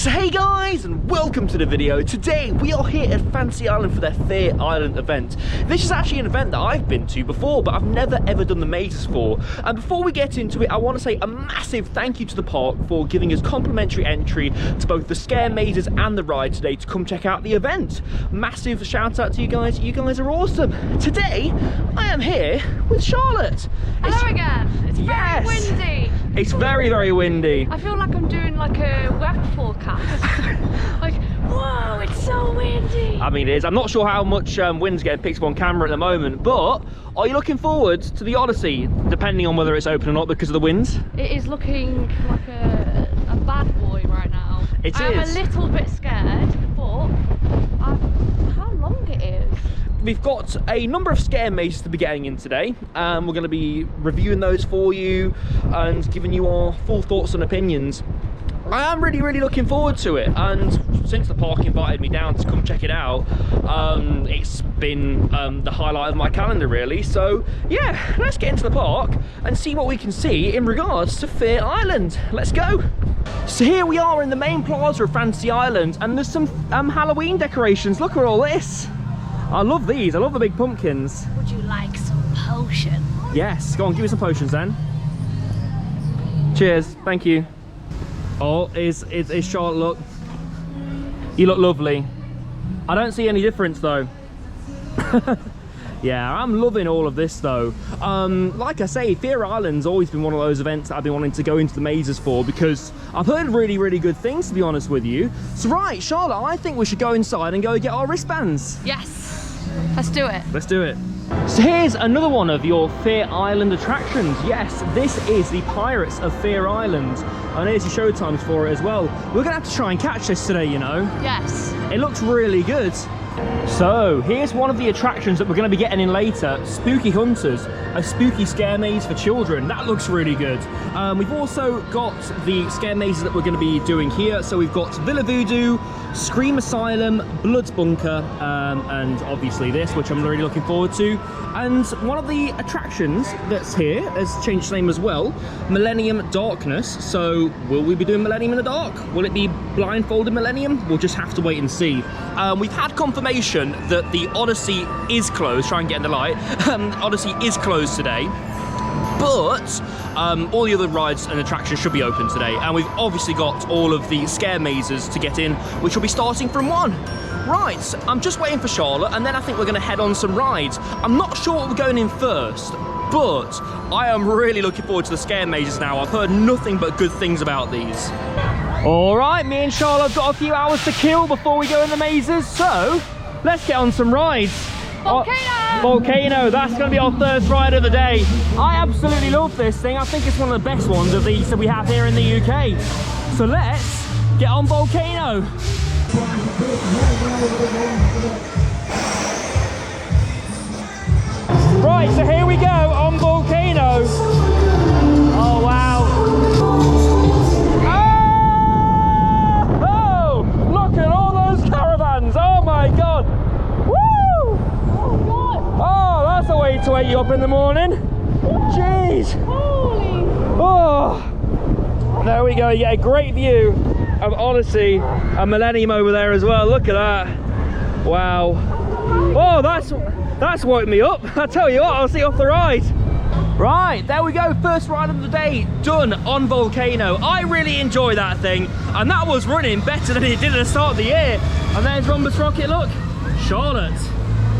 So hey guys, and welcome to the video. Today we are here at Fantasy Island for their Fear Island event. This is actually an event that I've been to before, but I've never ever done the mazes for. And before we get into it, I want to say a massive thank you to the park for giving us complimentary entry to both the scare mazes and the ride today to come check out the event. Massive shout out to you guys are awesome. Today I am here with Charlotte. Hello again. It's very windy. It's very, very windy. I feel like I'm doing like a weather forecast. Like, whoa, it's so windy. I mean, it is. I'm not sure how much wind's getting picked up on camera at the moment, but are you looking forward to the Odyssey, depending on whether it's open or not because of the winds? It is looking like a bad boy right now. I'm a little bit scared, but how long it is. We've got a number of scare mazes to be getting in today. We're going to be reviewing those for you and giving you our full thoughts and opinions. I am really looking forward to it, and since the park invited me down to come check it out, it's been the highlight of my calendar really. So yeah, let's get into the park and see what we can see in regards to Fear Island. Let's go. So here we are in the main plaza of Fantasy Island, and there's some Halloween decorations. Look at all this. I love these. I love the big pumpkins. Would you like some potion? Yes, go on, give me some potions then. Cheers, thank you. Oh, is Charlotte, look. You look lovely. I don't see any difference though. Yeah, I'm loving all of this though. Like I say, Fear Island's always been one of those events that I've been wanting to go into the mazes for because I've heard really good things, to be honest with you. So right, Charlotte, I think we should go inside and go get our wristbands. Yes, let's do it. Let's do it. So here's another one of your Fear Island attractions. Yes, this is the Pirates of Fear Island. And here's your show times for it as well. We're gonna have to try and catch this today, you know. Yes. It looks really good. So here's one of the attractions that we're going to be getting in later, Spooky Hunters, a spooky scare maze for children. That looks really good. We've also got the scare mazes that we're going to be doing here. So we've got Villa Voodoo, Scream Asylum, Blood's Bunker, and obviously this, which I'm really looking forward to. And one of the attractions that's here has changed its name as well, Millennium Darkness. So will we be doing Millennium in the Dark? Will it be Blindfolded Millennium? We'll just have to wait and see. We've had confirmation that the Odyssey is closed. Try and get in the light. Odyssey is closed today, but all the other rides and attractions should be open today. And we've obviously got all of the scare mazes to get in, which will be starting from 1. Right, I'm just waiting for Charlotte, and then I think we're going to head on some rides. I'm not sure what we're going in first, but I am really looking forward to the scare mazes now. I've heard nothing but good things about these. All right, me and Charlotte have got a few hours to kill before we go in the mazes, so let's get on some rides. Volcano! Volcano, that's going to be our first ride of the day. I absolutely love this thing. I think it's one of the best ones of these that we have here in the UK. So let's get on Volcano. Right, so here we go on Volcano. Oh wow. Oh, look at all those caravans. Oh my god. Woo! Oh, that's a way to wake you up in the morning. Jeez. Holy. Oh, there we go. You get a great view of Odyssey and Millennium over there as well. Look at that. Wow. Oh, that's woke me up. I tell you what, I'll see you off the ride. Right, there we go. First ride of the day done on Volcano. I really enjoy that thing, and that was running better than it did at the start of the year. And there's Rhombus Rocket. Look, Charlotte,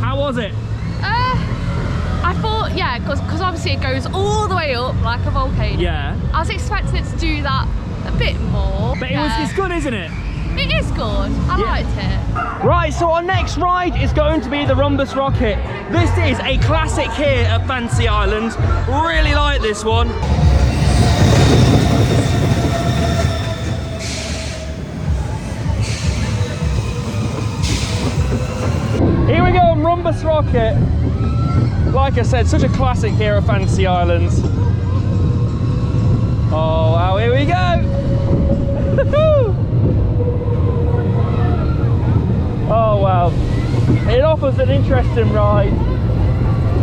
how was it? I thought, yeah, because obviously it goes all the way up like a volcano. Yeah. I was expecting it to do that a bit more. But it's good, isn't it? It is good. I liked it. Right, so our next ride is going to be the Rhombus Rocket. This is a classic here at Fantasy Island. Really like this one. Here we go on Rhombus Rocket. Like I said, such a classic here at Fantasy Island. Oh wow, here we go. Oh wow, it offers an interesting ride.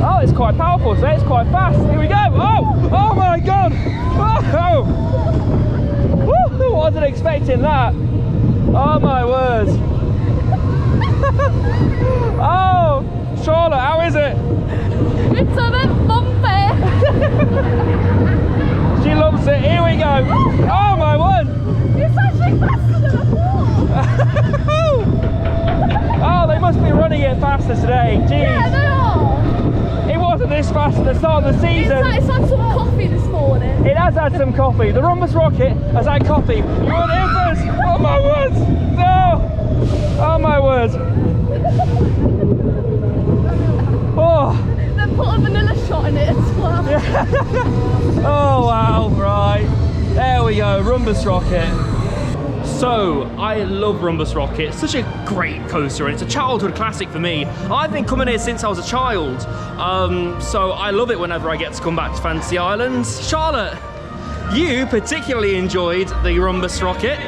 Oh, it's quite powerful, so it's quite fast. Here we go. Oh my god. Oh. Woo, wasn't expecting that. Oh my word! Oh, Charlotte, how is it? It's a bit bumpy. She loves it. Here we go. Oh my word! It's actually faster than I thought. Oh, they must be running it faster today. Jeez. Yeah, they are. It wasn't this fast at the start of the season. It's had some coffee this morning. It has had some coffee. The Rhombus rocket has had coffee. You were there first. Oh my word! No! Oh my word! Oh! Then put a vanilla shot in it as well. Oh wow! Right. There we go. Rhombus rocket. So, I love Rhombus Rocket. It's such a great coaster and it's a childhood classic for me. I've been coming here since I was a child. So I love it whenever I get to come back to Fantasy Islands. Charlotte, you particularly enjoyed the Rhombus Rocket.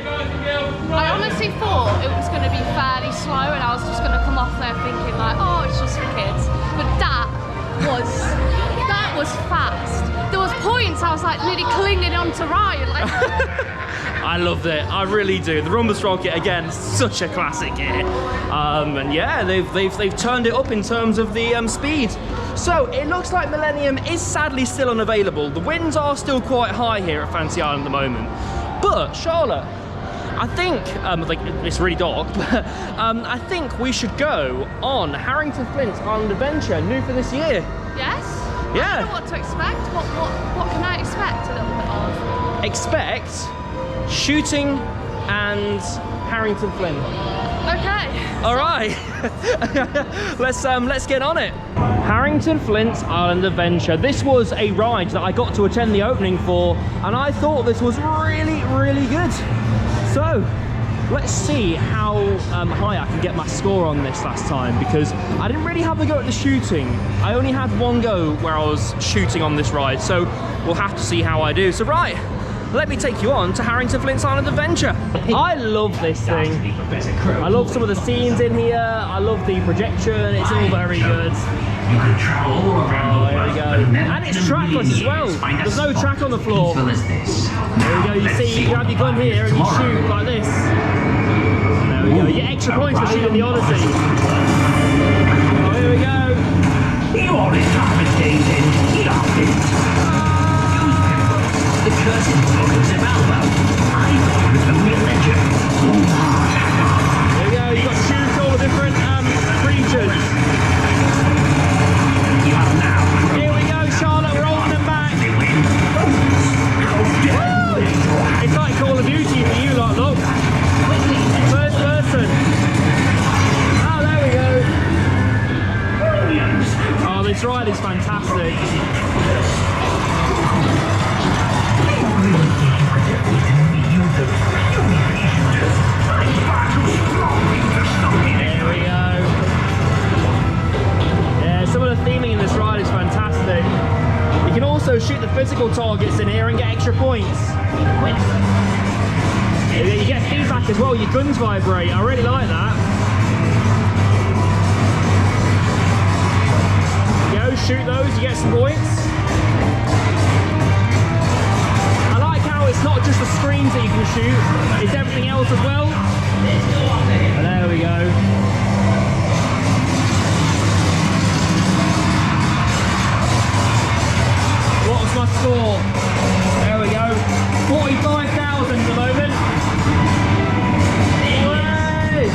I honestly thought it was going to be fairly slow and I was just going to come off there thinking like, oh, it's just for kids. But that was fast. There was points I was like nearly clinging onto Ryan. Like, I loved it. I really do. The Rhombus Rocket again, such a classic here. And yeah, they've turned it up in terms of the speed. So it looks like Millennium is sadly still unavailable. The winds are still quite high here at Fantasy Island at the moment. But Charlotte, I think like it's really dark, but I think we should go on Harrington Flint Island Adventure, new for this year. yes? Yeah. I don't know what to expect. What can I expect a little bit of? Expect shooting and Harrington Flint. Okay. All right. let's get on it. Harrington Flint Island Adventure. This was a ride that I got to attend the opening for, and I thought this was really, really good. So let's see how high I can get my score on this last time, because I didn't really have a go at the shooting. I only had one go where I was shooting on this ride, so we'll have to see how I do. So right, let me take you on to Harrington Flint Island Adventure. I love this thing. I love some of the scenes in here. I love the projection. It's all very good. You can travel all around the world, There we go. And it's trackless as well. There's no track on the floor. As this. There we go. You see, you have your gun here and you shoot like this. There we go. You get extra points for shooting the Odyssey. Oh, here we go. You are intimidated. Love it. The cursed Toucans of Alba. I thought it was only a legend. There we go. You've got to shoot all the different creatures. You have now. Here we go, Charlotte. We're holding them back. Woo! It's like Call of Duty for you lot, look. First person. Oh, there we go. Oh, this ride is fantastic. There we go. Yeah, some of the theming in this ride is fantastic. You can also shoot the physical targets in here and get extra points. You get feedback as well, your guns vibrate. I really like that. Go, shoot those, you get some points. I like how it's not just the screens that you can shoot, it's everything else as well. And there we go. What was my score? There we go. 45,000 at the moment. Way!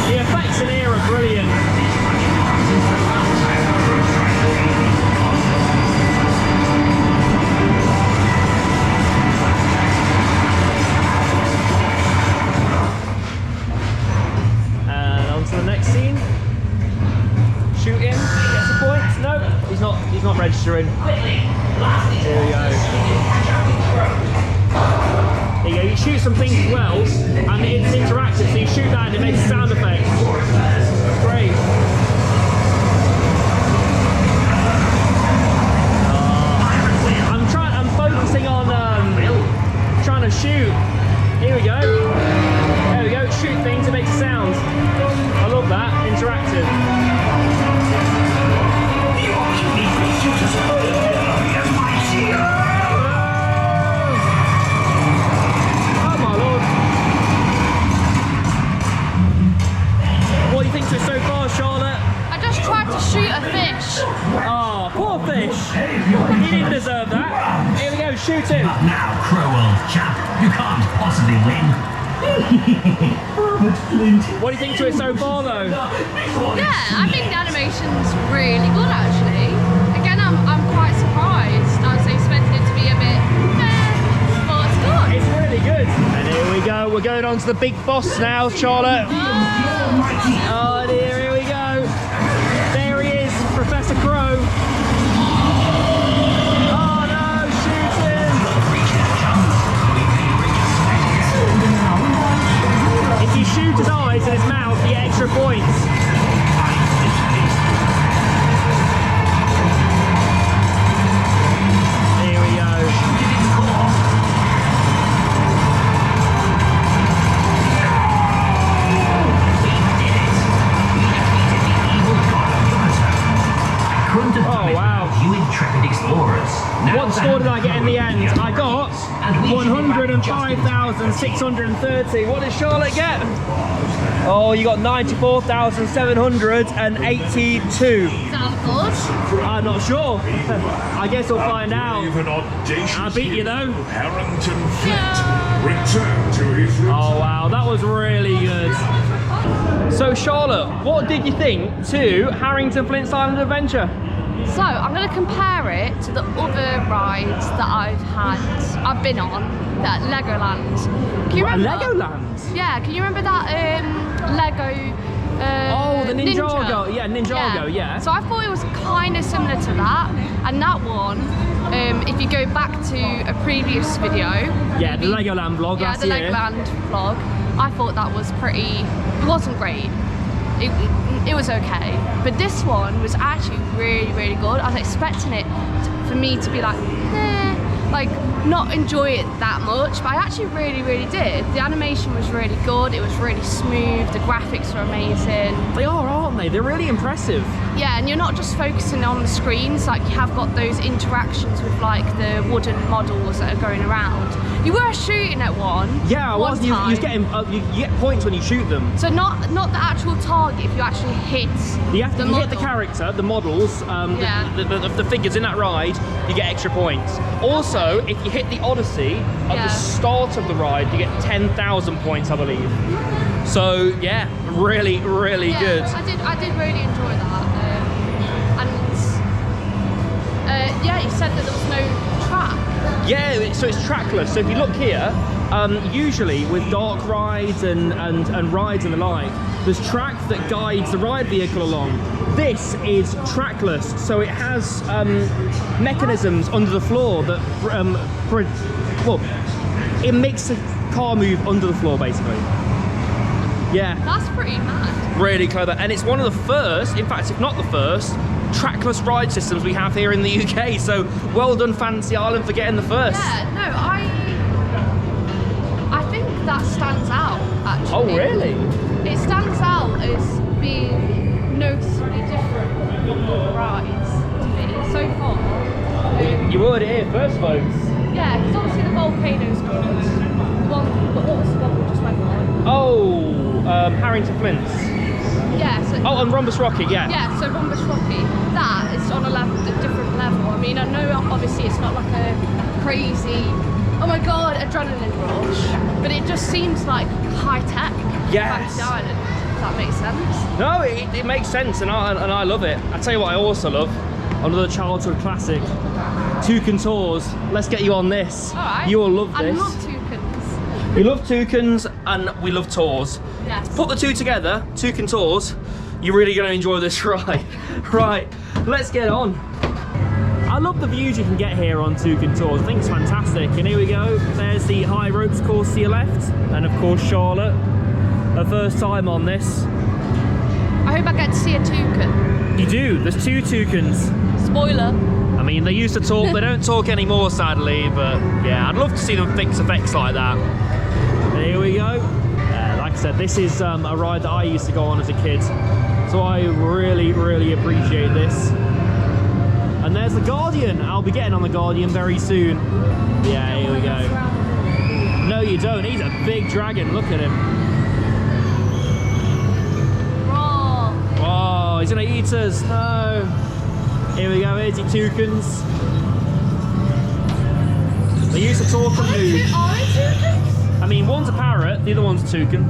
The effects in here are brilliant. The next scene, shoot him, get some points. No, he's not registering. Here we go. There you go. You shoot some things as well, and it's interactive. So you shoot that, and it makes sound effects. Great. I'm focusing on trying to shoot. Here we go. There we go. Shoot things, it makes a sound. I love that, interactive. He didn't deserve that. Here we go, shoot him. Not now, Crowell, chap. You can't possibly win. Robert Flint. What do you think to it so far, though? Yeah, I think the animation's really good actually. Again, I'm quite surprised. I was expecting it to be a bit but it's good. It's really good. And here we go, we're going on to the big boss now, Charlotte. Oh dear, here we go. There he is, Professor Crow. Oh no, shoot him! If you shoot his eyes and his mouth, you get extra points. Here we go. Oh wow. You intrepid explorers. What score did I get in the end? I got 105,630. What did Charlotte get? Oh, you got 94,782. Sounds good. I'm not sure. I guess we'll find out. An audacious I beat you though. Harrington Flint returned to his roots. Oh wow, that was really good. So Charlotte, what did you think to Harrington Flint's Island Adventure? So I'm going to compare it to the other rides that I've been on, that Legoland. Can you remember? Legoland? Yeah, can you remember that Lego? Oh, the Ninjago. Yeah, Ninjago. Yeah. So I thought it was kind of similar to that, and that one. If you go back to a previous video. Yeah, the Legoland vlog last year. Yeah, the Legoland vlog. I thought that was pretty. It wasn't great. It was okay, but this one was actually really, really good. I was expecting it for me to be like, like not enjoy it that much, but I actually really, really did. The animation was really good. It was really smooth. The graphics were amazing. They are, aren't they? They're really impressive. Yeah, and you're not just focusing on the screens. Like you have got those interactions with like the wooden models that are going around. You were shooting at one. Yeah, I was. You getting you get points when you shoot them. So not the actual target. If you actually hit. You have to hit the model. character, the models, the figures in that ride. You get extra points. Also, if you hit the Odyssey at the start of the ride, you get 10,000 points, I believe. So yeah, really, really good. I did really enjoy that. Yeah, you said that there was no track. Yeah, so it's trackless. So if you look here, usually with dark rides and rides and the like, there's track that guides the ride vehicle along. This is trackless, so it has mechanisms under the floor that, it makes the car move under the floor, basically. Yeah. That's pretty mad. Really clever, and it's one of the first, in fact, if not the first, trackless ride systems we have here in the UK. So well done, Fantasy Island, for getting the first. Yeah, no, I think that stands out actually. Oh really? It stands out as being noticeably different from the rides to me so far. You heard it here first, folks. Yeah, because obviously the Volcano's good. What was the one we just went on? Oh, Harrington Flint's. Yeah. So, Oh, and Rhombus Rocket, yeah. Yeah, so Rhombus Rocket, that is on a different level. I mean, I know obviously it's not like a crazy, oh my god, adrenaline rush, but it just seems like high tech. Yes. Fantasy Island. Does that make sense? No, it makes sense, and I love it. I tell you what, I also love another childhood classic, Toucan Tours. Let's get you on this. All right. You will love this. I love toucans. We love toucans and we love tours. Yes. Put the two together, Toucan Tours, you're really going to enjoy this ride. Right, let's get on. I love the views you can get here on Toucan Tours. I think it's fantastic. And here we go. There's the high ropes course to your left. And of course, Charlotte, her first time on this. I hope I get to see a toucan. You do, there's two toucans. Spoiler. I mean, they used to talk, they don't talk anymore, sadly, but yeah, I'd love to see them fix effects like that. Here we go. Like I said, this is a ride that I used to go on as a kid, so I really, really appreciate this. And there's the Guardian. I'll be getting on the Guardian very soon. Yeah, here we go. No, you don't. He's a big dragon. Look at him. Raw. Oh, he's gonna eat us. No. Here we go, here's your toucans. They used to talk and move. Are they toucans? I mean, one's a parrot, the other one's a toucan.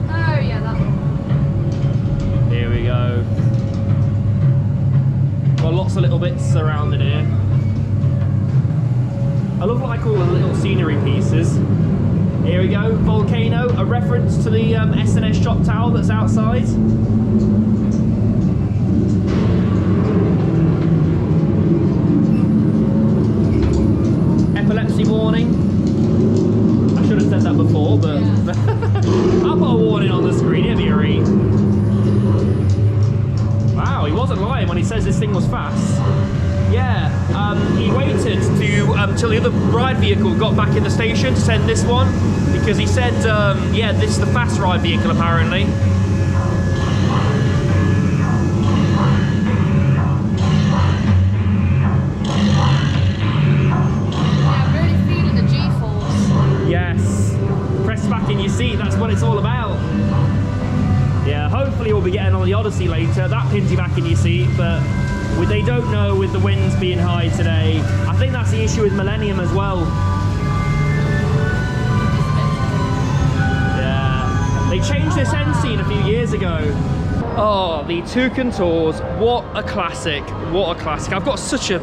Oh yeah, that one. Here we go. Got lots of little bits surrounded here. I love like all the little scenery pieces. Here we go, Volcano, a reference to the S&S shop towel that's outside. Epilepsy warning. I should have said that before, but I'll put a warning on the screen, it'll be a read. Wow, he wasn't lying when he says this thing was fast. Yeah, he waited to till the other ride vehicle got back in the station to send this one, because he said, yeah, this is the fast ride vehicle apparently. Yeah, really feeling the G-force. Yes, press back in your seat, that's what it's all about. Yeah, hopefully we'll be getting on the Odyssey later, that pins you back in your seat, but they don't know with the winds being high today. I think that's the issue with Millennium as well. Yeah, they changed this end scene a few years ago. Oh, the Toucan Tours, what a classic, what a classic. I've got such a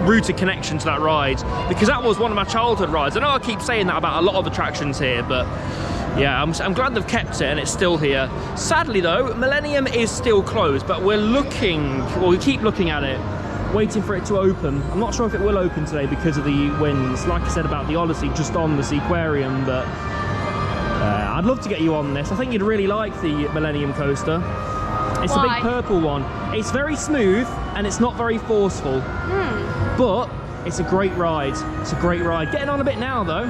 rooted connection to that ride, because that was one of my childhood rides. I know I keep saying that about a lot of attractions here, but yeah, I'm glad they've kept it and it's still here. Sadly though, Millennium is still closed, but we're looking, well, we keep looking at it, waiting for it to open. I'm not sure if it will open today because of the winds. Like I said about the Odyssey, just on the Seaquarium, but I'd love to get you on this. I think you'd really like the Millennium coaster. It's a big purple one. It's very smooth and it's not very forceful, but it's a great ride. It's a great ride. Getting on a bit now though.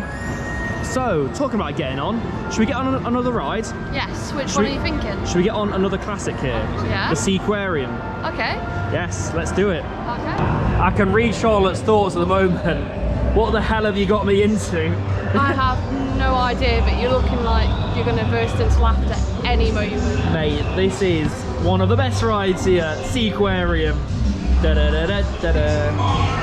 So, talking about getting on, should we get on another ride? Yes, which one are you thinking? Should we get on another classic here? Yeah. The Seaquarium. Okay. Yes, let's do it. Okay. I can read Charlotte's thoughts at the moment. What the hell have you got me into? I have no idea, but you're looking like you're going to burst into laughter any moment. Mate, this is one of the best rides here. Seaquarium. Da da da da da da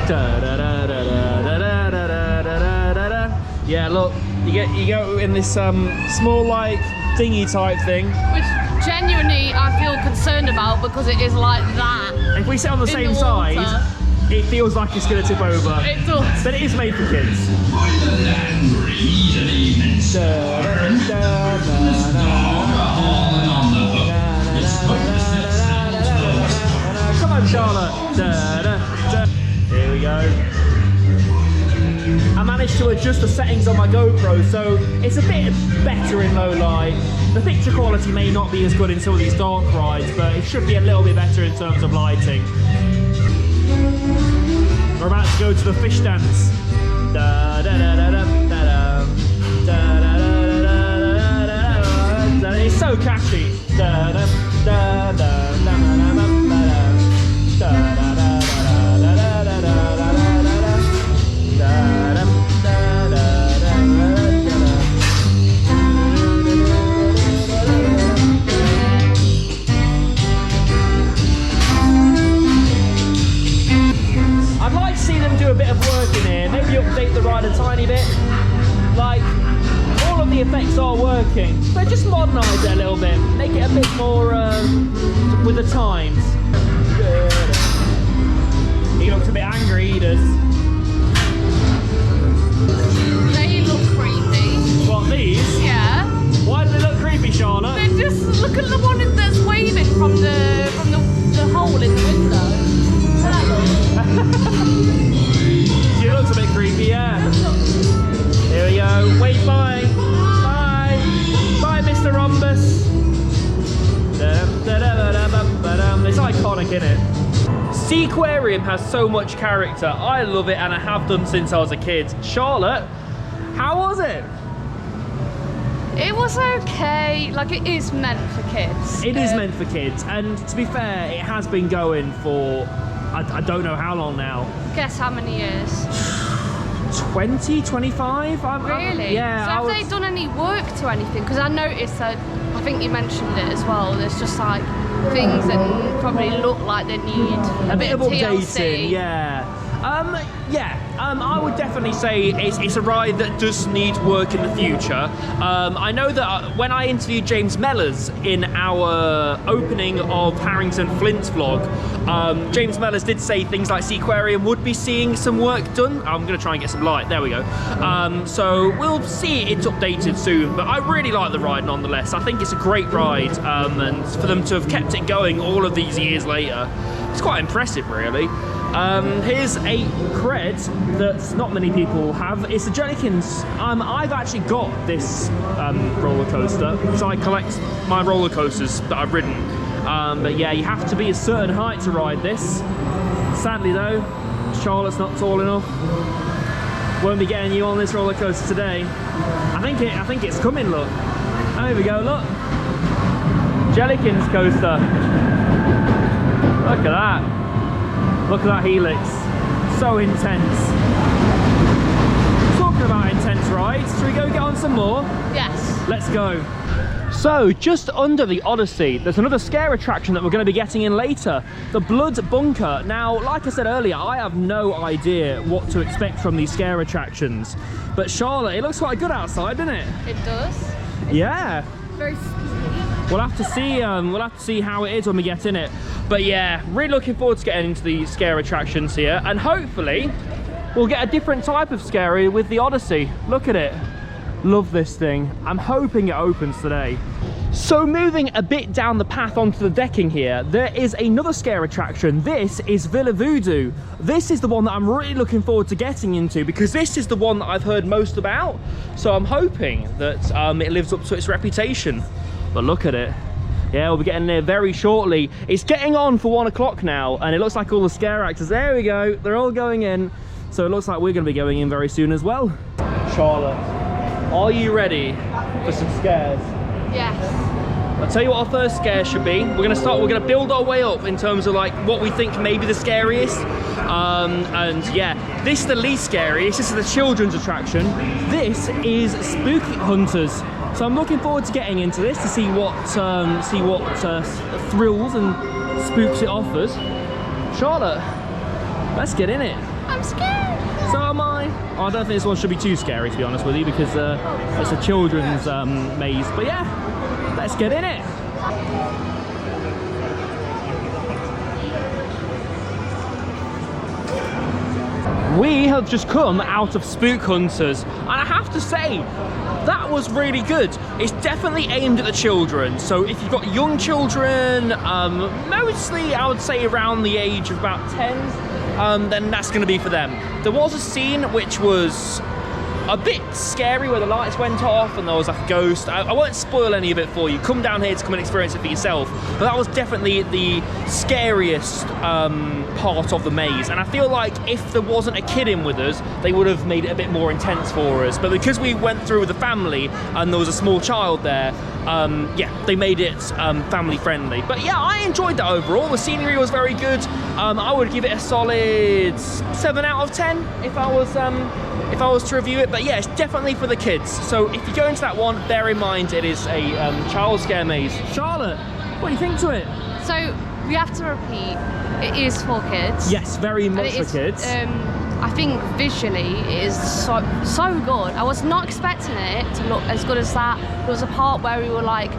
da da da da da da da da. Yeah, look, you go in this small like dinghy type thing, Which genuinely I feel concerned about because it is like that. If we sit on the same side, it feels like it's going to tip over. It does. But it is made for kids. Come on, Charlotte. Here we go. I managed to adjust the settings on my GoPro, so it's a bit better in low light. The picture quality may not be as good in some of these dark rides, but it should be a little bit better in terms of lighting. We're about to go to the fish dance. Da, da, da, da, da, da, da, da, da, da, it's so catchy. Da, da, da, da, da, da, da, da, da. I'd like to see them do a bit of work in here, maybe update the ride a tiny bit. Like, all of the effects are working, but just modernise it a little bit, make it a bit more with the times. He looks a bit angry, he does. They look creepy. What, these? Yeah. Why do they look creepy, Charlotte? They just look at the one that's waving from the hole in the window. She looks a bit creepy, yeah. Here we go. Wait, bye. Bye. Bye, Mr. Rhombus. It's iconic, isn't it? Seaquarium has so much character. I love it and I have done since I was a kid. Charlotte, how was it? It was okay. Like, it is meant for kids. It is meant for kids, and to be fair, it has been going for, I don't know how long now. Guess how many years? 20, 25? Really? Yeah. So have they done any work to anything? Because I noticed that I think you mentioned it as well. There's just like things that probably look like they need A bit of updating, TLC. yeah. I would definitely say it's a ride that does need work in the future. I know that when I interviewed James Mellors in our opening of Harrington Flint's vlog, James Mellors did say things like Seaquarium would be seeing some work done. I'm going to try and get some light, there we go. So we'll see it's updated soon, but I really like the ride nonetheless. I think it's a great ride, and for them to have kept it going all of these years later, it's quite impressive really. Here's a cred that not many people have. It's the Jellikins. I've actually got this roller coaster because I collect my roller coasters that I've ridden. But yeah, you have to be a certain height to ride this. Sadly though, Charlotte's not tall enough. Won't be getting you on this roller coaster today. I think it's coming. Look, there we go. Look, Jellikins coaster. Look at that. Look at that helix, so intense. Talking about intense rides, should we go get on some more? Yes. Let's go. So, just under the Odyssey, there's another scare attraction that we're going to be getting in later, the Blood Bunker. Now, like I said earlier, I have no idea what to expect from these scare attractions. But Charlotte, it looks quite good outside, doesn't it? It does. Yeah. Very spooky. We'll have to see how it is when we get in it. But yeah, really looking forward to getting into the scare attractions here, and hopefully we'll get a different type of scary with the Odyssey. Look at it. Love this thing. I'm hoping it opens today. So moving a bit down the path onto the decking here, there is another scare attraction. This is Villa Voodoo. This is the one that I'm really looking forward to getting into because this is the one that I've heard most about. So I'm hoping that it lives up to its reputation. But look at it. Yeah, we'll be getting there very shortly. It's getting on for 1 o'clock now, and it looks like all the scare actors, there we go, they're all going in. So it looks like we're going to be going in very soon as well. Charlotte, are you ready for some scares? Yes. I'll tell you what our first scare should be. We're going to build our way up in terms of like what we think may be the scariest. And yeah, this is the least scariest. This is the children's attraction. This is Spooky Hunters. So I'm looking forward to getting into this to see what thrills and spooks it offers. Charlotte, let's get in it. I'm scared. So am I. Oh, I don't think this one should be too scary, to be honest with you, because it's a children's maze. But yeah, let's get in it. We have just come out of Spook Hunters, and I have to say, that was really good. It's definitely aimed at the children. So if you've got young children, mostly I would say around the age of about 10, then that's going to be for them. There was a scene which was a bit scary where the lights went off and there was like a ghost. I won't spoil any of it for you. Come down here to come and experience it for yourself. But that was definitely the scariest part of the maze. And I feel like if there wasn't a kid in with us, they would have made it a bit more intense for us. But because we went through with the family and there was a small child there, yeah, they made it family friendly. But yeah, I enjoyed that overall. The scenery was very good. I would give it a solid 7 out of 10 if I was to review it. But yeah, it's definitely for the kids. So if you go into that one, bear in mind it is a child scare maze. Charlotte, what do you think to it? So we have to repeat, it is for kids. Yes, very much for kids. I think visually it is so good. I was not expecting it to look as good as that. There was a part where we were like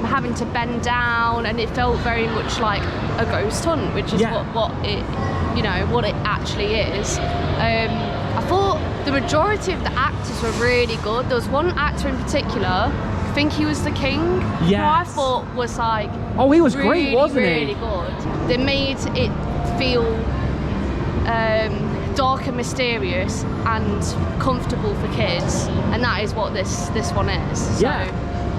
having to bend down, and it felt very much like a ghost hunt, which is what it, you know, what it actually is. I thought the majority of the actors were really good. There was one actor in particular, I think he was the king, who I thought was like, oh, he was really, great, wasn't he? Really good. They made it feel dark and mysterious and comfortable for kids, and that is what this one is. So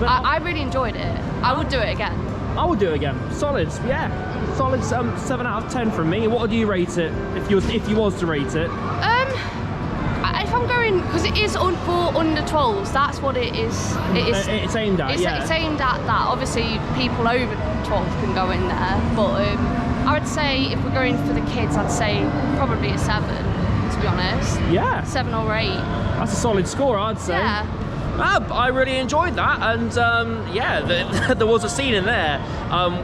I really enjoyed it. I would do it again. I would do it again. Solid, yeah. Solid 7 out of 10 from me. What would you rate it if you was to rate it? If I'm going, because it is for under 12s, that's what it is. It's aimed at. It's aimed at that. Obviously, people over 12 can go in there, but I would say if we're going for the kids, I'd say probably a 7, to be honest. Yeah. 7 or 8. That's a solid score, I'd say. Yeah. I really enjoyed that, and yeah, there was a scene in there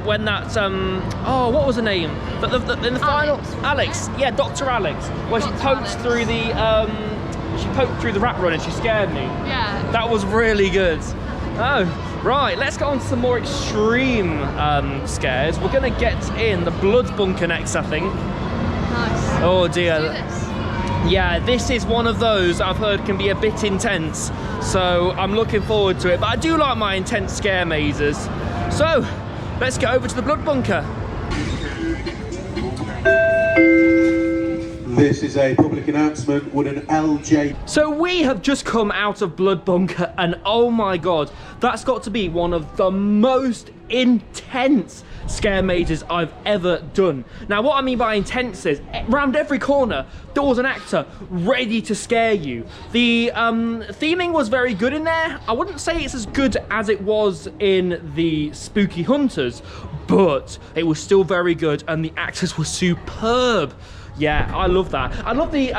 when that oh, what was her name? In the final, Alex, yeah, Dr. Alex, where she poked through the rat run and she scared me. Yeah. That was really good. Oh, right, let's go on to some more extreme scares. We're gonna get in the blood bunker next, I think. Nice. Oh dear. Let's do this. Yeah, this is one of those I've heard can be a bit intense, so I'm looking forward to it. But I do like my intense scare mazes. So, let's get over to the blood bunker. This is a public announcement. Would an LJ... So we have just come out of Blood Bunker, and oh my god, that's got to be one of the most intense scare mazes I've ever done. Now what I mean by intense is, around every corner there was an actor ready to scare you. The theming was very good in there. I wouldn't say it's as good as it was in the Spooky Hunters, but it was still very good and the actors were superb. Yeah, I love that. I love the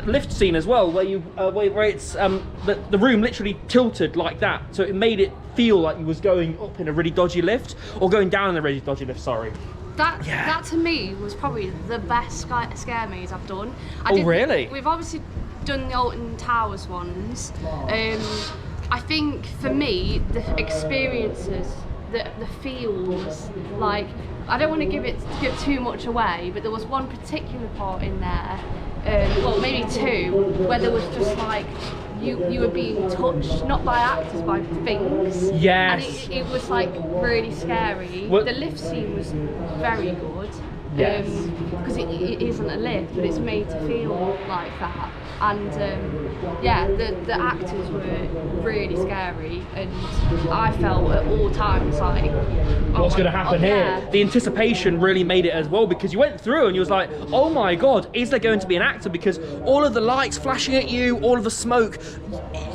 lift scene as well, where you where it's the room literally tilted like that, so it made it feel like you was going up in a really dodgy lift, or going down in a really dodgy lift. Sorry. That to me was probably the best scare maze I've done. Really? We've obviously done the Alton Towers ones. I think for me, the experiences, the feels, like, I don't want to give too much away, but there was one particular part in there, well maybe two, where there was just like you were being touched, not by actors, by things. Yes. And it was like really scary. What? The lift scene was very good. Yes. Because it isn't a lift, but it's made to feel like that. And yeah, the actors were really scary, and I felt at all times like, what's going to happen here? Yeah. The anticipation really made it as well, because you went through and you was like, oh my god, is there going to be an actor? Because all of the lights flashing at you, all of the smoke,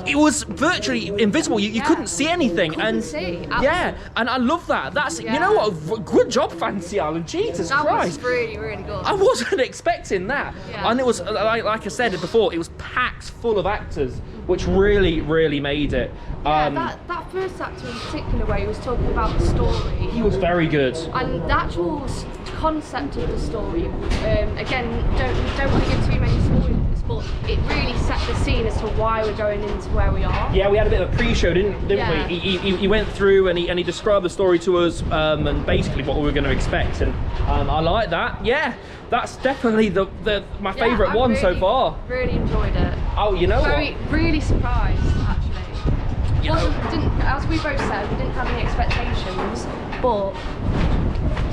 it was virtually invisible. You couldn't see anything. Yeah, and I love that. That's, you know what, good job, Fancy Island. Jesus that Christ. was really, really good. I wasn't expecting that. Yeah. And it was, like I said before, it was packed full of actors, which really, really made it. Yeah, that first actor in particular, where he was talking about the story. He was very good. And the actual concept of the story, again, don't want to give too many spoilers, but it really set the scene as to why we're going into where we are. Yeah, we had a bit of a pre-show, didn't Yeah. we? He went through and he described the story to us, and basically what we were going to expect, and I like that. Yeah, that's definitely my favourite one so far. Really enjoyed it. Oh, you know Really surprised, actually. You know- As we both said, we didn't have any expectations, but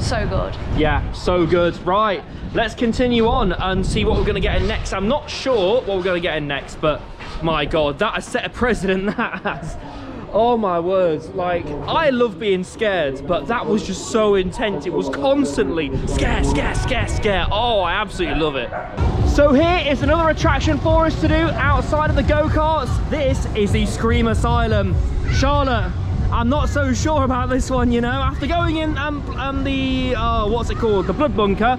so good. Yeah, so good. Right, let's continue on and see what we're going to get in next. I'm not sure what we're going to get in next, but my god, that has set a precedent, that has. Oh my words, like, I love being scared, but that was just so intense. It was constantly scare, scare, scare, scare. Oh, I absolutely love it. So here is another attraction for us to do outside of the go-karts. This is the Scream Asylum. Charlotte, I'm not so sure about this one, you know. After going in the, what's it called? The Blood Bunker,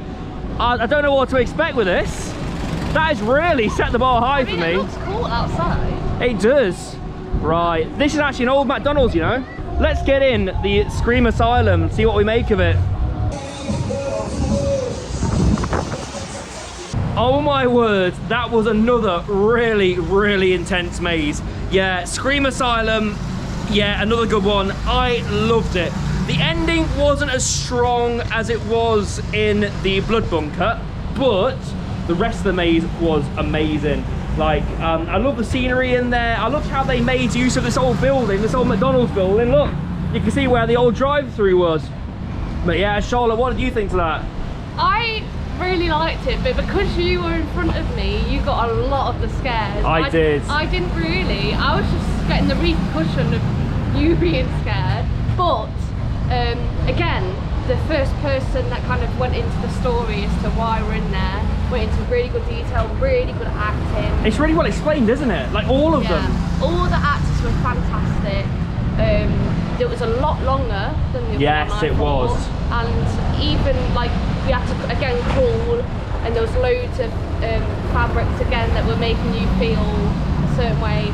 I don't know what to expect with this. That has really set the bar high for me. It looks cool outside. It does. Right, this is actually an old McDonald's, you know. Let's get in the Scream Asylum and see what we make of it. Oh my word, that was another really, really intense maze. Yeah, Scream Asylum, yeah, another good one. I loved it. The ending wasn't as strong as it was in the Blood Bunker, but the rest of the maze was amazing. Like, I love the scenery in there. I loved how they made use of this old building, this old McDonald's building. Look, you can see where the old drive-through was. But yeah, Charlotte, what did you think to that? I really liked it, but because you were in front of me, you got a lot of the scares. I did. I didn't really. I was just getting the repercussion of you being scared. But again, the first person that kind of went into the story as to why we're in there went into really good detail, really good acting. It's really well explained, isn't it? Like, all of them. All the actors were fantastic. It was a lot longer than the other Yes, one, I it thought. was. And even like we had to again crawl, and there was loads of fabrics again that were making you feel a certain way.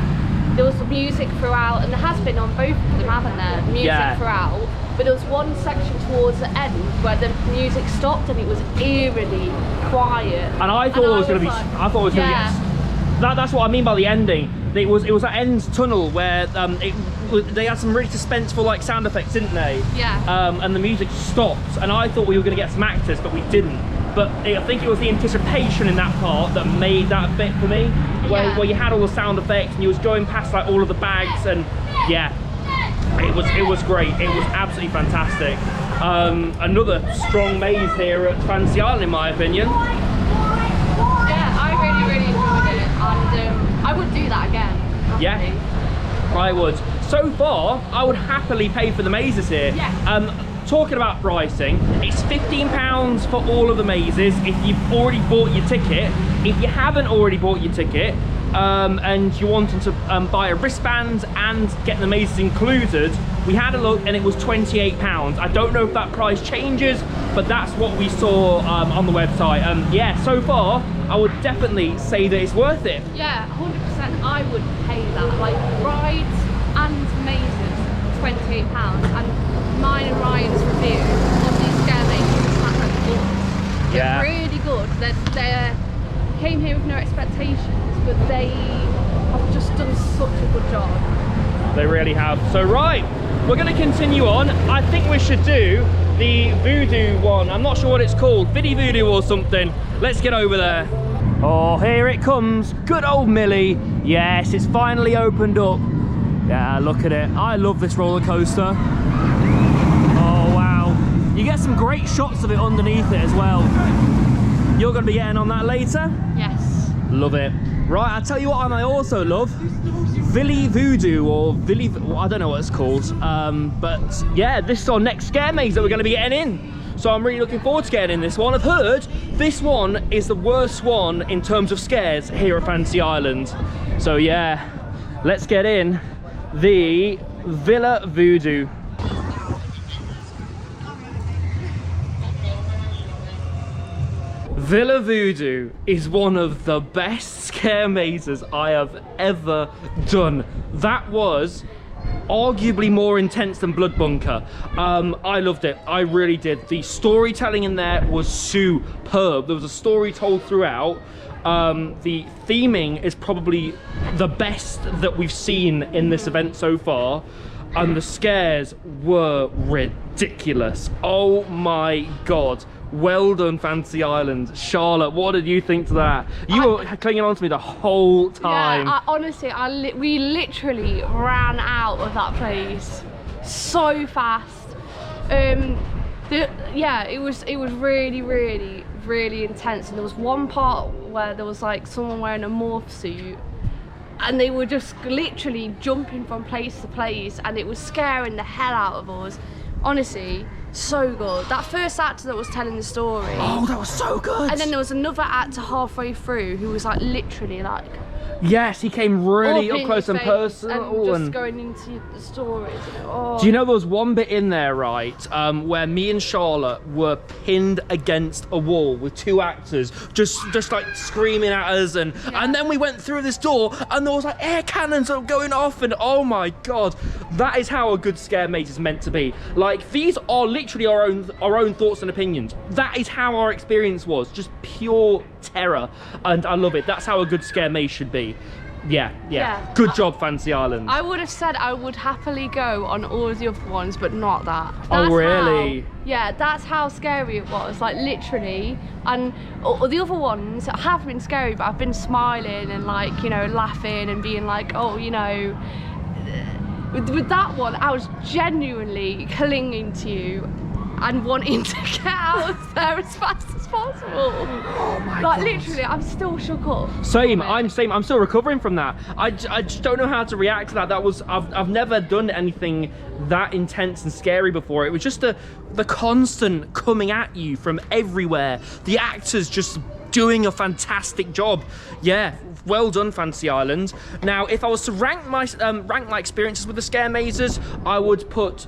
there was music throughout, and there has been on both of them, haven't there? Music throughout. But there was one section towards the end where the music stopped and it was eerily quiet. And I thought it was going to be. I thought it was going to be. That's what I mean by the ending. It was that end tunnel where they had some really suspenseful like sound effects, didn't they? Yeah. And the music stopped, and I thought we were going to get some actors, but we didn't. But I think it was the anticipation in that part that made that bit for me, where you had all the sound effects and you was going past like all of the bags, and yeah, it was great. It was absolutely fantastic. Another strong maze here at Fancy Island, in my opinion. Yeah, I really enjoyed it, and I would do that again. Happily. Yeah, I would. So far, I would happily pay for the mazes here. Yeah. Talking about pricing, it's £15 for all of the mazes if you've already bought your ticket. If you haven't already bought your ticket and you're wanting to buy a wristband and get the mazes included, we had a look and it was £28. I don't know if that price changes, but that's what we saw on the website. Yeah, so far, I would definitely say that it's worth it. Yeah, 100% I would pay that. Like rides and mazes, £28, and mine and Ryan's review of these scare mazes are good. They're really good. They came here with no expectations, but they have just done such a good job. They really have. So right, we're going to continue on. I think we should do the Voodoo one. I'm not sure what it's called, Voodoo or something. Let's get over there. Oh, here it comes. Good old Millie. Yes, it's finally opened up. Yeah, look at it. I love this roller coaster. You get some great shots of it underneath it as well. You're going to be getting on that later? Yes. Love it. Right, I'll tell you what I also love. Voodoo or I don't know what it's called. But yeah, this is our next scare maze that we're going to be getting in. So I'm really looking forward to getting in this one. I've heard this one is the worst one in terms of scares here at Fancy Island. So yeah, let's get in the Villa Voodoo. Villa Voodoo is one of the best scare mazes I have ever done. That was arguably more intense than Blood Bunker. I loved it. I really did. The storytelling in there was superb. There was a story told throughout. The theming is probably the best that we've seen in this event so far. And the scares were ridiculous. Oh my God. Well done, Fancy Island. Charlotte, what did you think to that? You were clinging on to me the whole time. Yeah, honestly, we literally ran out of that place so fast. Yeah, it was really intense. And there was one part where there was like someone wearing a morph suit, and they were just literally jumping from place to place, and it was scaring the hell out of us. Honestly, so good. That first actor that was telling the story. Oh, that was so good. And then there was another actor halfway through who was like literally like. Yes, he came really up close and personal. And just going into the stories. Oh. Do you know there was one bit in there, right, where me and Charlotte were pinned against a wall with two actors just like screaming at us, and then we went through this door and there was like air cannons going off, and oh my God, that is how a good scare maze is meant to be. Like, these are literally our own thoughts and opinions. That is how our experience was, just pure terror, and I love it. That's how a good scare maze should be. Yeah. Good job, Fancy Island. I would have said I would happily go on all of the other ones, but not that. Oh, really? That's how scary it was, like literally. And the other ones have been scary, but I've been smiling and like, you know, laughing and being like, oh, you know. With that one, I was genuinely clinging to you and wanting to get out of there as fast as possible. Oh my God. God. Literally, I'm still shook up. Same. I'm still recovering from that. I just don't know how to react to that. That was, I've never done anything that intense and scary before. It was just the constant coming at you from everywhere. The actors just doing a fantastic job. Yeah, well done, Fancy Island. Now, if I was to rank my experiences with the scare mazes, I would put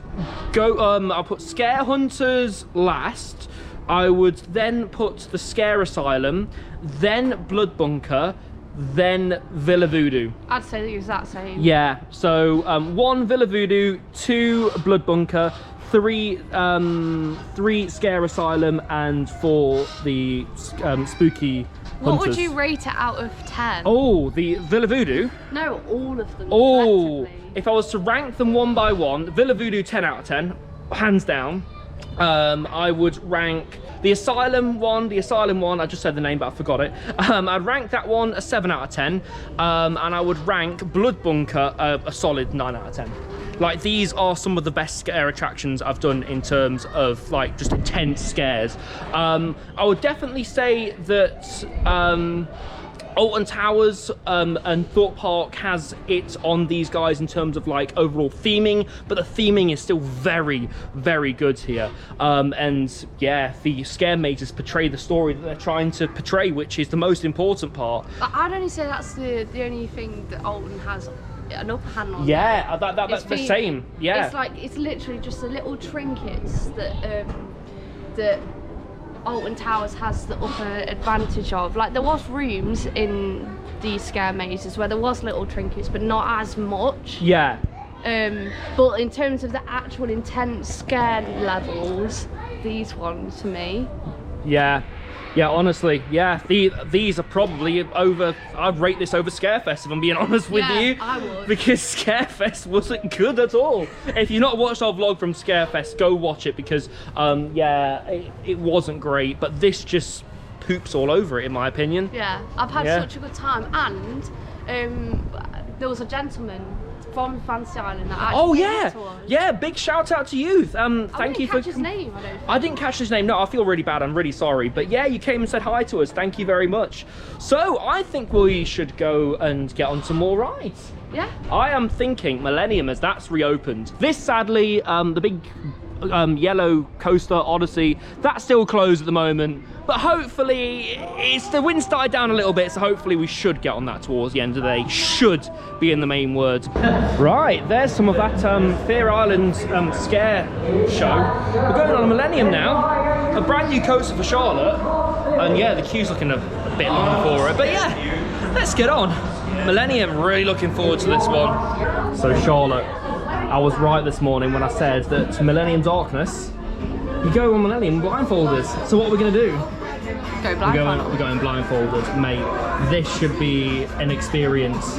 I'll put Scare Hunters last. I would then put the Scare Asylum, then Blood Bunker, then Villa Voodoo. I'd say the exact same. Yeah, so 1 Villa Voodoo, 2 Blood Bunker, 3 Scare Asylum, and 4 the Spooky Hunters. What would you rate it out of 10? Oh, the Villa Voodoo? No, all of them. Oh, collectively. if I was to rank them one by one, Villa Voodoo 10 out of 10, hands down. I would rank the Asylum one, I just said the name but I forgot it. I'd rank that one a 7 out of 10. And I would rank Blood Bunker a solid 9 out of 10. Like, these are some of the best scare attractions I've done in terms of like just intense scares. I would definitely say that Alton Towers and Thorpe Park has it on these guys in terms of like overall theming, but the theming is still very, very good here. And yeah, the scare mazes portray the story that they're trying to portray, which is the most important part. I'd only say that's the only thing that Alton has an upper hand on. Yeah, that's the same. Yeah, it's like, it's literally just the little trinkets that that Alton Towers has the upper advantage of. Like, there was rooms in these scare mazes where there was little trinkets, but not as much. Yeah. But in terms of the actual intense scare levels, these ones to me. Yeah. Yeah, honestly, yeah, these are probably over. I'd rate this over Scarefest, if I'm being honest with you. I would. Because Scarefest wasn't good at all. If you've not watched our vlog from Scarefest, go watch it, because, yeah, it wasn't great. But this just poops all over it, in my opinion. Yeah, I've had such a good time. And there was a gentleman from Fancy Island that actually came to us. Yeah, big shout out to you. Thank you for his name. I didn't catch his name. No, I feel really bad. I'm really sorry. But yeah, you came and said hi to us. Thank you very much. So I think we should go and get on some more rides. Yeah. I am thinking Millennium, as that's reopened. This, sadly, the big yellow coaster Odyssey, that's still closed at the moment. But hopefully, the wind started down a little bit, so hopefully we should get on that towards the end of the day. Should be in the main words. Right, there's some of that Fear Island scare show. We're going on a Millennium now. A brand new coaster for Charlotte. And yeah, the queue's looking a bit long for it. But yeah, let's get on. Millennium, really looking forward to this one. So Charlotte, I was right this morning when I said that Millennium Darkness, you go on Millennium blindfolded. So what are we going to do? Go blindfolded. We're going blindfolded, mate. This should be an experience.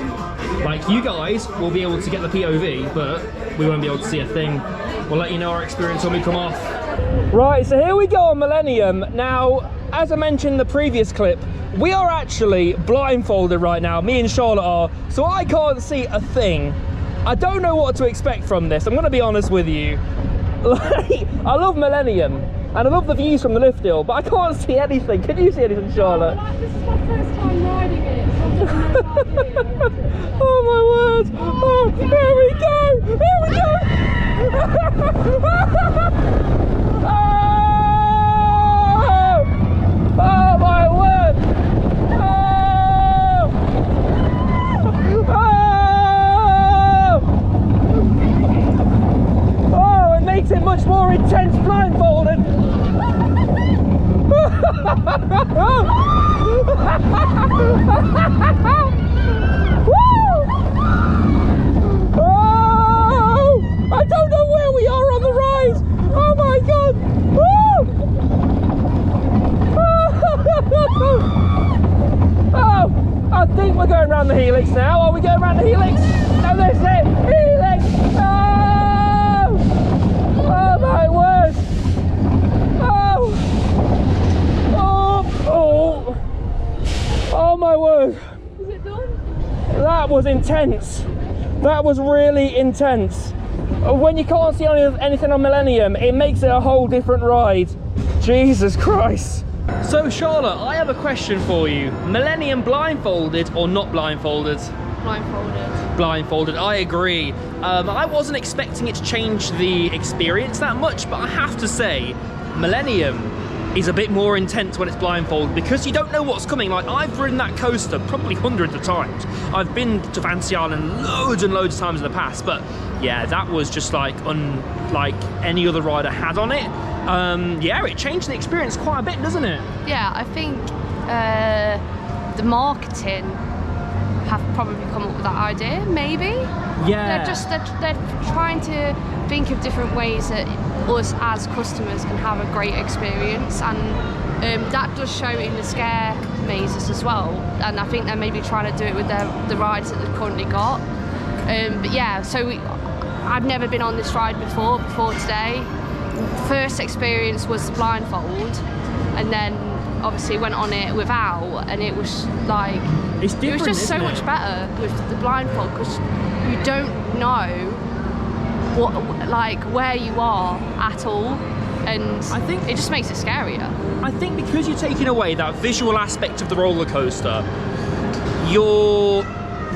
Like, you guys will be able to get the POV, but we won't be able to see a thing. We'll let you know our experience when we come off. Right, so here we go on Millennium. Now, as I mentioned in the previous clip, we are actually blindfolded right now. Me and Charlotte are, so I can't see a thing. I don't know what to expect from this. I'm going to be honest with you. Like, I love Millennium and I love the views from the lift hill, but I can't see anything. Can you see anything, Charlotte? Oh, this is my first time riding it, so I don't know about you. Oh my word! Oh, here we go! Here we go! Oh! Oh my word! Oh! Oh! Oh! It makes it much more intense blindfolded. Oh! I don't know where we are on the rise. Oh my god! Oh! I think we're going around the helix now. Are we going around the helix? No, that's it! Helix! Oh! Oh my word! Oh! Oh! Oh! Oh my word! Is it done? That was intense. That was really intense. When you can't see anything on Millennium, it makes it a whole different ride. Jesus Christ. So Charlotte, I have a question for you. Millennium blindfolded or not blindfolded? Blindfolded. Blindfolded, I agree. I wasn't expecting it to change the experience that much, but I have to say, Millennium is a bit more intense when it's blindfolded because you don't know what's coming. Like, I've ridden that coaster probably hundreds of times. I've been to Fancy Island loads and loads of times in the past, but yeah, that was just like unlike any other ride I had on it. Yeah, it changed the experience quite a bit, doesn't it? Yeah, I think the marketing have probably come up with that idea, maybe. Yeah. They're trying to think of different ways that us as customers can have a great experience, and that does show in the scare mazes as well. And I think they're maybe trying to do it with the rides that they've currently got. But yeah, so I've never been on this ride before today. First experience was the blindfold, and then obviously went on it without, and it was like It's different, it was just so isn't it? much better with the blindfold, because you don't know where you are at all, and I think it just makes it scarier. I think because you're taking away that visual aspect of the roller coaster, you're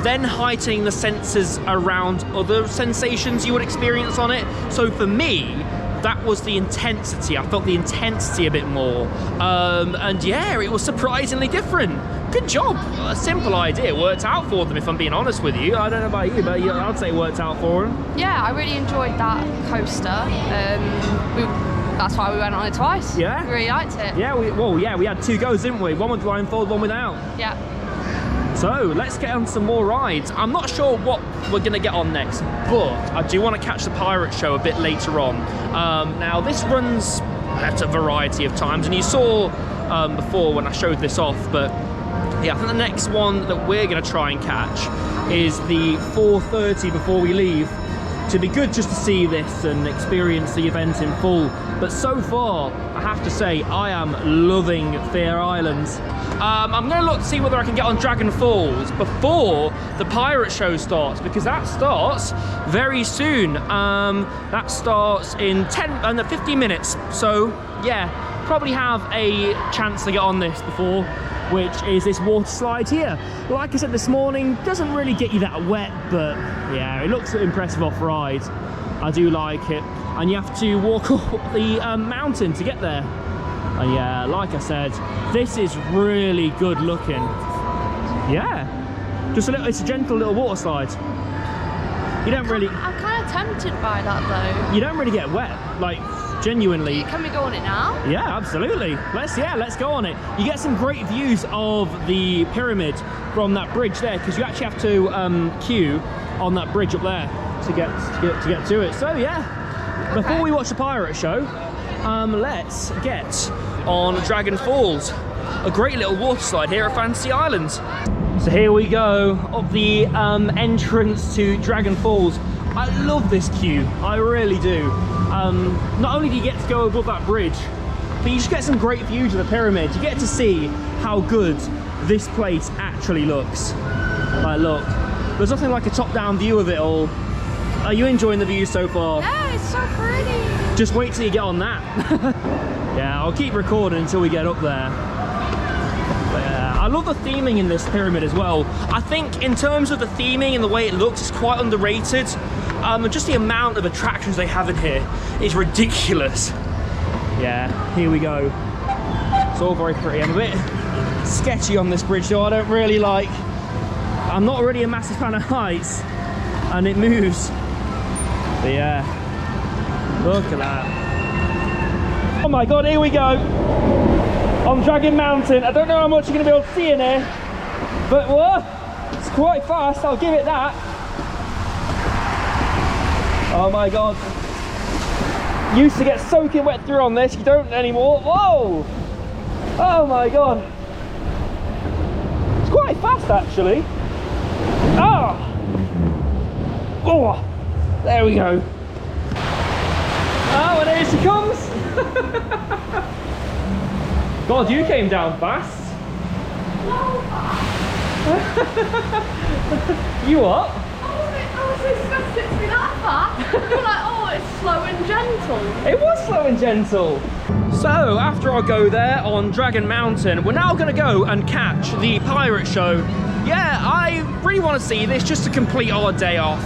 then heightening the senses around other sensations you would experience on it. So for me, that was the intensity. I felt the intensity a bit more. And yeah, it was surprisingly different. Good job. A simple idea. Worked out for them, if I'm being honest with you. I don't know about you, but yeah, I'd say it worked out for them. Yeah, I really enjoyed that coaster. That's why we went on it twice. Yeah? We really liked it. Yeah, we had 2 goes, didn't we? One with blindfold, one without. Yeah. So let's get on some more rides. I'm not sure what we're gonna get on next, but I do want to catch the pirate show a bit later on. Now this runs at a variety of times, and you saw before when I showed this off, but yeah, I think the next one that we're gonna try and catch is the 4:30 before we leave. To be good just to see this and experience the event in full. But so far, I have to say, I am loving Fear Island. I'm going to look to see whether I can get on Dragon Falls before the pirate show starts, because that starts very soon. That starts in 15 minutes. So yeah, probably have a chance to get on this before, which is this water slide here. Like I said this morning, doesn't really get you that wet, but yeah, it looks impressive off-ride. I do like it. And you have to walk up the mountain to get there. And yeah, like I said, this is really good looking. Yeah, just it's a gentle little water slide. You don't really... I'm kind of tempted by that though. You don't really get wet, like genuinely. Can we go on it now? Yeah, absolutely. Let's go on it. You get some great views of the pyramid from that bridge there, because you actually have to queue on that bridge up there to get to it. So yeah, before we watch the pirate show, let's get on Dragon Falls, a great little water slide here at Fantasy Island. So here we go, up the entrance to Dragon Falls. I love this queue, I really do. Not only do you get to go above that bridge, but you just get some great views of the pyramid. You get to see how good this place actually looks. Like, look, there's nothing like a top-down view of it all. Are you enjoying the view so far? Yeah, it's so pretty. Just wait till you get on that. Yeah, I'll keep recording until we get up there. But yeah, I love the theming in this pyramid as well. I think in terms of the theming and the way it looks, it's quite underrated. Just the amount of attractions they have in here is ridiculous. Yeah, here we go. It's all very pretty. I'm a bit sketchy on this bridge, though. I'm not really a massive fan of heights, and it moves. But yeah, look at that. Oh my god, here we go. On Dragon Mountain. I don't know how much you're going to be able to see in here, but what? It's quite fast, I'll give it that. Oh my god. Used to get soaking wet through on this, you don't anymore. Whoa! Oh my god. It's quite fast actually. Ah! Oh! There we go. Oh, and here she comes! God, you came down fast. You what? I was expecting it to be that fast. You were like, oh, it's slow and gentle. It was slow and gentle. So, after I go there on Dragon Mountain, we're now going to go and catch the pirate show. Yeah, I really want to see this just to complete our day off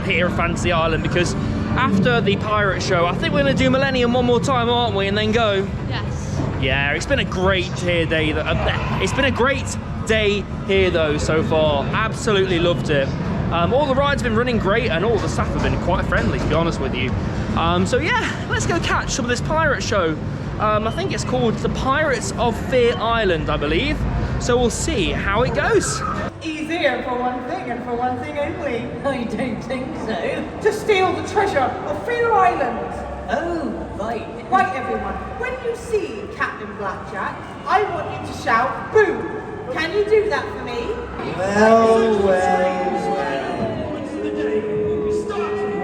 here at Fantasy Island, because after the pirate show, I think we're going to do Millennium one more time, aren't we? And then go. Yes. Yeah, it's been a great day. It's been a great day here though so far. Absolutely loved it. All the rides have been running great, and all the staff have been quite friendly, to be honest with you. So yeah, let's go catch some of this pirate show. I think it's called the Pirates of Fear Island, I believe. So we'll see how it goes. He's here for one thing and for one thing only. I don't think so. To steal the treasure of Fear Island. Oh, right. Right, everyone. When you see Captain Blackjack, I want you to shout, boo! Can you do that for me? Well.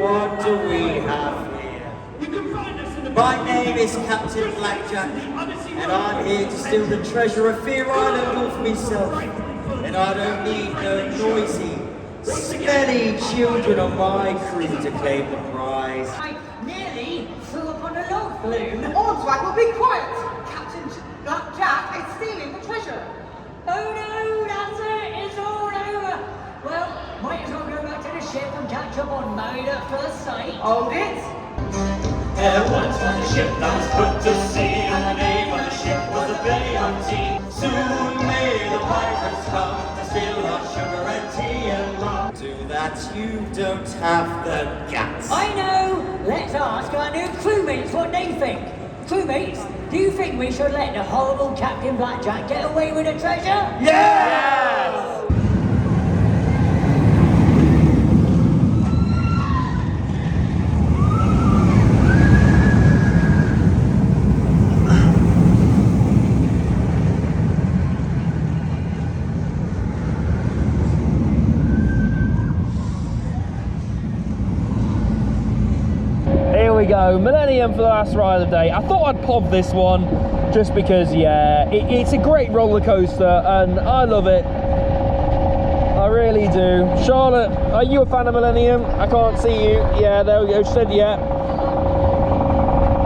What do we have here? My name is Captain Blackjack, and I'm here to steal the treasure of Fear Island all for myself. And I don't need no noisy, smelly children on my crew to claim the prize. I nearly flew up on a log balloon. Onride will be quiet. Captain Blackjack is stealing the treasure. Oh no, that's it, it's all over. Well, might as well go back to the ship and catch up on Married at First Sight. Hold it. There once was a ship that was put to sea, and the name of the ship was the Bounty. Soon may the pirates come to steal our sugar and tea and rum. Do that, you don't have the guts. I know! Let's ask our new crewmates what they think. Crewmates, do you think we should let the horrible Captain Blackjack get away with the treasure? Yes! Here we go, Millennium for the last ride of the day. I thought I'd pop this one just because, yeah, it's a great roller coaster and I love it. I really do. Charlotte, are you a fan of Millennium? I can't see you. Yeah, there we go. She said yeah.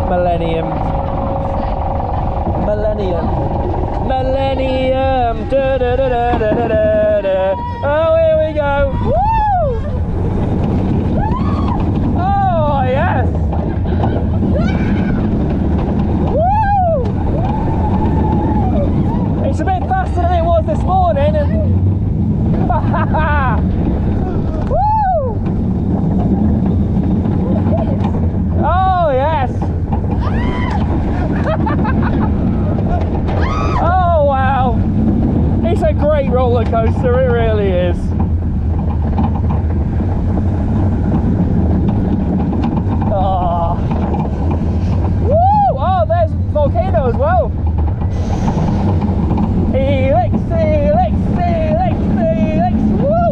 Millennium. Da, da, da, da, da, da, da. Oh, here we go. Woo! Oh, yes. Woo! It's a bit faster than it was this morning. Woo! Oh, yes. Oh, wow. It's a great roller coaster, it really is. Oh. Woo! Oh, there's Volcano as well. Helix, helix, helix, helix. Woo!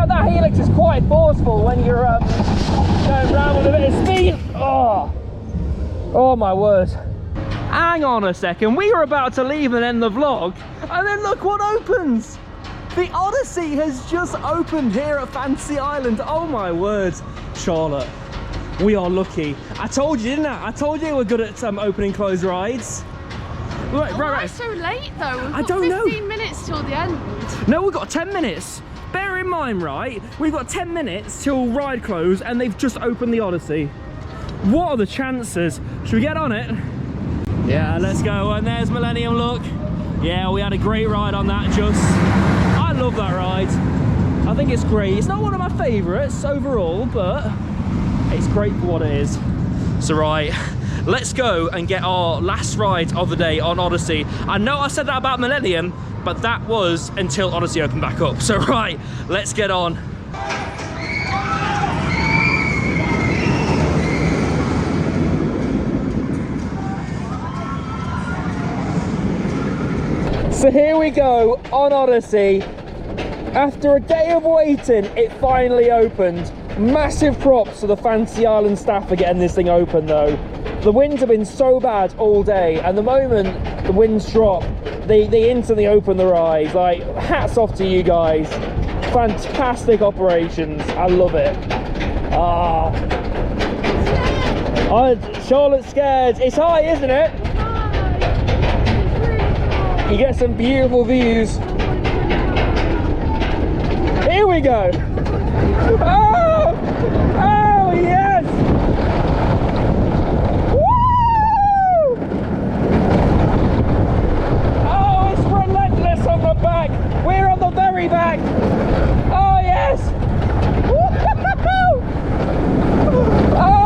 That helix is quite forceful when you're going round with a bit of speed. Oh my word. Hang on a second, we were about to leave and end the vlog, and then look what opens! The Odyssey has just opened here at Fantasy Island. Oh my word, Charlotte, we are lucky. I told you, didn't I? I told you we're good at opening closed rides. Right. Why so late though? We've I got don't know. 15 minutes till the end. No, we've got 10 minutes. Bear in mind, right, we've got 10 minutes till ride close and they've just opened the Odyssey. What are the chances? Should we get on it? Yeah, let's go. And there's Millennium, look. Yeah, we had a great ride on that, just. I love that ride. I think it's great. It's not one of my favourites overall, but it's great for what it is. So right, let's go and get our last ride of the day on Odyssey. I know I said that about Millennium, but that was until Odyssey opened back up. So right, let's get on. So here we go on Odyssey. After a day of waiting, it finally opened. Massive props to the Fantasy Island staff for getting this thing open though. The winds have been so bad all day, and the moment the winds drop, they instantly open the ride. Like, hats off to you guys. Fantastic operations. I love it. Charlotte's scared. It's high, isn't it? You get some beautiful views. Here we go. Oh, oh yes. Woo! Oh, it's relentless on the back. We're on the very back. Oh yes. Woo-hoo-hoo! Oh.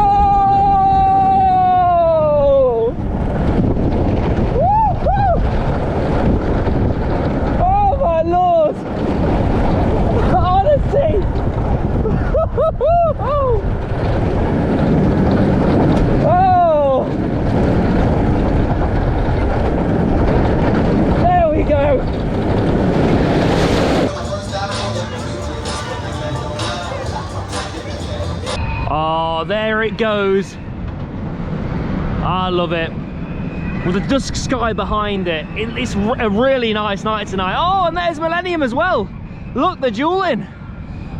Lord! there it goes. I love it. With the dusk sky behind it. It's a really nice night tonight. Oh, and there's Millennium as well. Look, they're dueling.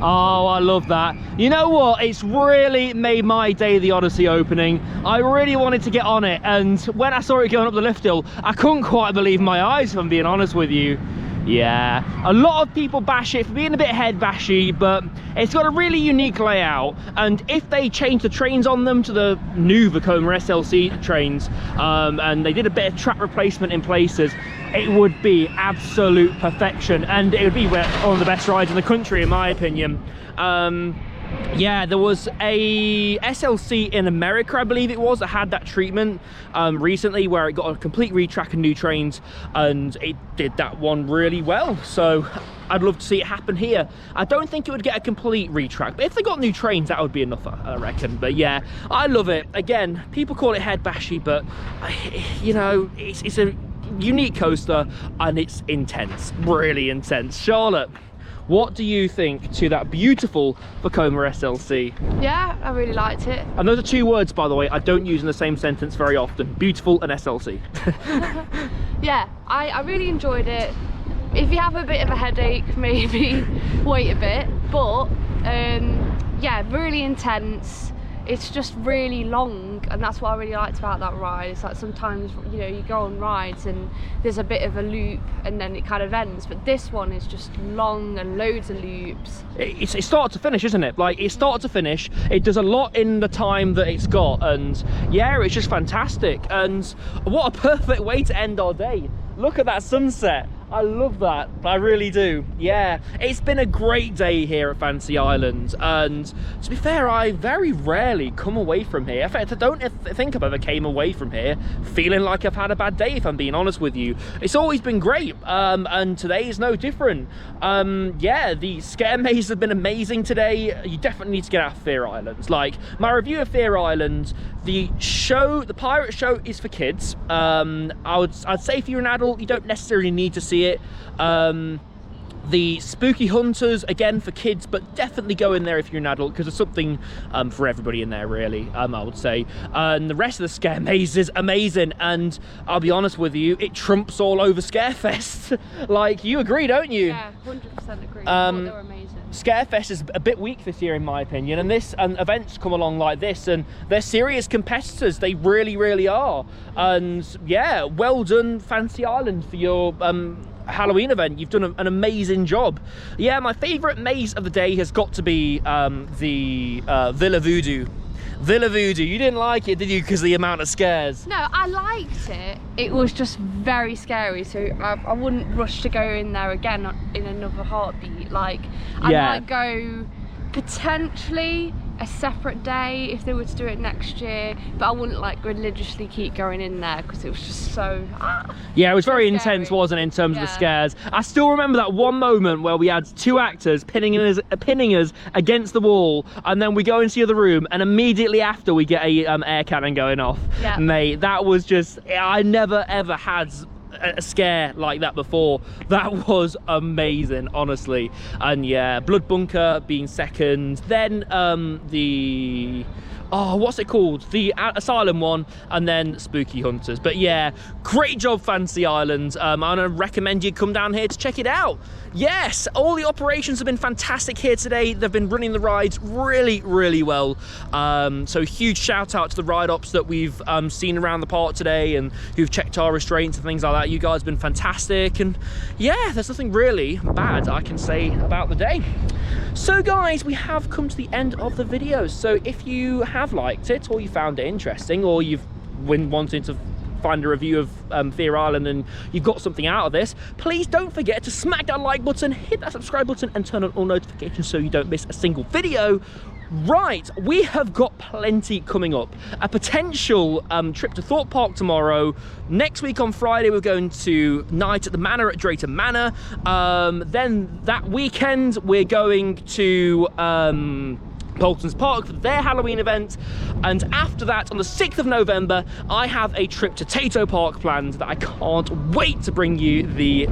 Oh, I love that. You know what? It's really made my day, the Odyssey opening. I really wanted to get on it, and when I saw it going up the lift hill, I couldn't quite believe my eyes, if I'm being honest with you. Yeah, a lot of people bash it for being a bit head bashy, but it's got a really unique layout, and if they change the trains on them to the new Volcano SLC trains, and they did a bit of track replacement in places, it would be absolute perfection, and it would be one of the best rides in the country, in my opinion. Yeah, there was a SLC in America, I believe it was, that had that treatment recently, where it got a complete retrack and new trains, and it did that one really well. So I'd love to see it happen here. I don't think it would get a complete retrack, but if they got new trains, that would be enough, I reckon. But yeah, I love it. Again, people call it head bashy, but you know, it's a unique coaster, and it's intense, really intense. Charlotte, what do you think to that beautiful Volcano SLC? Yeah, I really liked it. And those are two words, by the way, I don't use in the same sentence very often. Beautiful and SLC. Yeah, I really enjoyed it. If you have a bit of a headache, maybe wait a bit. But yeah, really intense. It's just really long, and that's what I really liked about that ride. It's like sometimes, you know, you go on rides and there's a bit of a loop and then it kind of ends, but this one is just long and loads of loops. It's start to finish, isn't it? Like, it's start to finish. It does a lot in the time that it's got, and yeah, it's just fantastic. And what a perfect way to end our day. Look at that sunset. I love that, I really do. Yeah, it's been a great day here at Fantasy Island, and to be fair, I very rarely come away from here. In fact, I don't think I've ever came away from here feeling like I've had a bad day, if I'm being honest with you. It's always been great, and today is no different. Yeah, the scare mazes have been amazing today. You definitely need to get out of Fear Island. Like, my review of Fear Island, the pirate show is for kids. I'd say if you're an adult, you don't necessarily need to see it. The Spooky Hunters, again, for kids, but definitely go in there if you're an adult, because there's something for everybody in there, really, I would say. And the rest of the scare maze is amazing, and I'll be honest with you, it trumps all over Scarefest. Like, you agree, don't you? Yeah, 100% agree. They're amazing. Scarefest is a bit weak this year, in my opinion, and events come along like this, and they're serious competitors. They really, really are. And yeah, well done, Fantasy Island, for your Halloween event. You've done an amazing job. Yeah, my favourite maze of the day has got to be the Villa Voodoo. Villa Voodoo, you didn't like it, did you, because of the amount of scares? No, I liked it. It was just very scary, so I wouldn't rush to go in there again in another heartbeat. Like, I might go potentially a separate day if they were to do it next year, but I wouldn't like religiously keep going in there because it was just so yeah, it was very intense, wasn't it, in terms of the scares. I still remember that one moment where we had two actors pinning us against the wall, and then we go into the other room, and immediately after we get a air cannon going off. Yeah, mate, that was just, I never ever had a scare like that before. That was amazing, honestly. And yeah, Blood Bunker being second, then what's it called, the Asylum one, and then Spooky Hunters. But yeah, great job, Fantasy Island. I'm gonna recommend you come down here to check it out. Yes, all the operations have been fantastic here today. They've been running the rides really, really well. So huge shout out to the ride ops that we've seen around the park today, and who've checked our restraints and things like that. You guys have been fantastic, and yeah, there's nothing really bad I can say about the day. So guys, we have come to the end of the video. So if you have liked it, or you found it interesting, or you've been wanting to find a review of Fear Island and you've got something out of this, please don't forget to smack that like button, hit that subscribe button, and turn on all notifications so you don't miss a single video. Right, we have got plenty coming up. A potential trip to Thorpe Park tomorrow. Next week on Friday, we're going to Night at the Manor at Drayton Manor. Then that weekend, we're going to Bolton's Park for their Halloween event, and after that, on the 6th of November, I have a trip to Tato Park planned that I can't wait to bring you the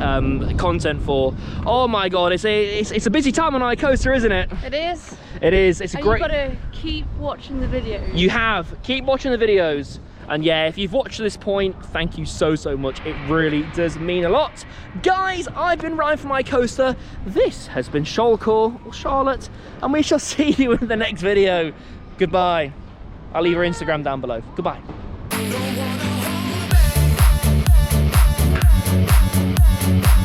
content for. Oh my god, it's a busy time on iCoaster, isn't it? It is. It is. It's a And great. you've got to keep watching the videos. You have. Keep watching the videos. And yeah, if you've watched to this point, thank you so much. It really does mean a lot. Guys, I've been Ryan from My Coaster. This has been Shoalcore, or Charlotte, and we shall see you in the next video. Goodbye. I'll leave her Instagram down below. Goodbye. Don't wanna hold back.